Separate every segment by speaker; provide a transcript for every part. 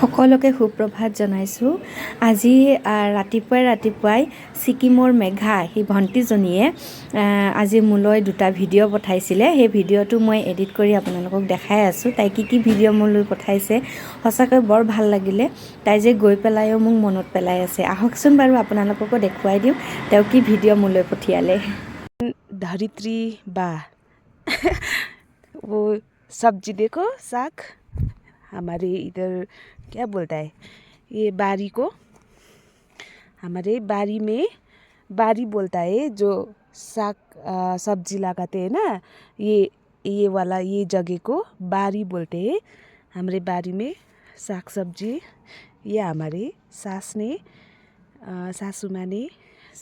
Speaker 1: সকলোকে সুপ্ৰভাত জনাইছোঁ। আজি ৰাতিপুৱাই ছিকিমৰ মেঘা সেই ভণ্টিজনীয়ে আজি মোলৈ দুটা ভিডিঅ' পঠাইছিলে। সেই ভিডিঅ'টো মই এডিট কৰি আপোনালোকক দেখাই আছোঁ। তাই কি ভিডিঅ' মোলৈ পঠাইছে সঁচাকৈ বৰ ভাল লাগিলে। তাই যে গৈ পেলাইও মোক মনত পেলাই আছে। আহকচোন বাৰু আপোনালোককো দেখুৱাই দিওঁ তেওঁ কি ভিডিঅ' মোলৈ পঠিয়ালে।
Speaker 2: धरित्री बा वो सब्जी देखो, साग हमारे इधर क्या बोलता है ये बारी को, हमारे बारी में बारी बोलता है जो साग सब्जी लगाते हैं ना, ये वाला ये जगह को बारी बोलते हैं। हमारे बारी में साग सब्जी ये हमारे सासू माँ ने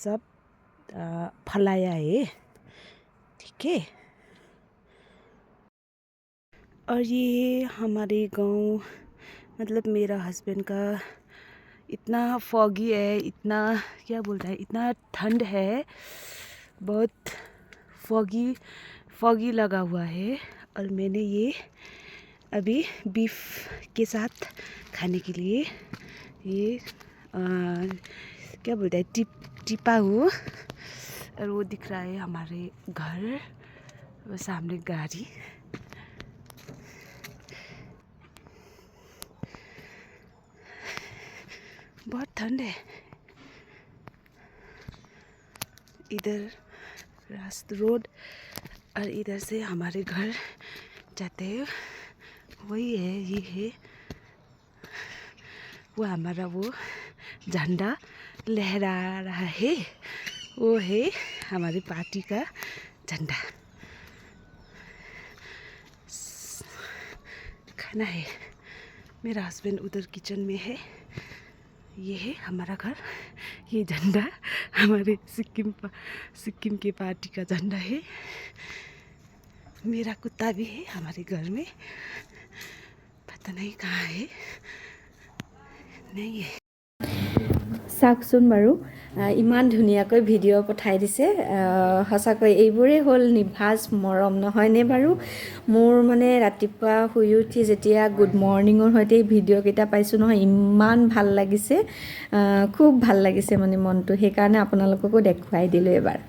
Speaker 2: सब फलाया है, ठीक है। और ये हमारे गांव मतलब मेरा हस्बैंड का इतना फॉगी है, इतना क्या बोलता है, इतना ठंड है, बहुत फॉगी लगा हुआ है। और मैंने ये अभी बीफ के साथ खाने के लिए ये क्या बोलता है टिपा हूँ। और वो दिख रहा है हमारे घर, वो सामने गाड़ी। बहुत ठंड है इधर रोड, और इधर से हमारे घर जाते हैं वही है, ये है वो हमारा वो झंडा लहरा रहा है, वो है हमारी पार्टी का झंडा। खाना है, मेरा हस्बैंड उधर किचन में है, ये है हमारा घर। ये झंडा हमारे सिक्किम के पार्टी का झंडा है। मेरा कुत्ता भी है हमारे घर में, पता नहीं कहाँ है, नहीं है।
Speaker 1: চাওকচোন বাৰু ইমান ধুনীয়াকৈ ভিডিঅ' পঠাই দিছে। সঁচাকৈ এইবোৰেই হ'ল নিভাঁজ মৰম, নহয়নে বাৰু? মোৰ মানে ৰাতিপুৱা শুই উঠি যেতিয়া গুড মৰ্ণিঙৰ সৈতে ভিডিঅ'কেইটা পাইছোঁ নহয়, ইমান ভাল লাগিছে, খুব ভাল লাগিছে মানে মনটো। সেইকাৰণে আপোনালোককো দেখুৱাই দিলোঁ এবাৰ।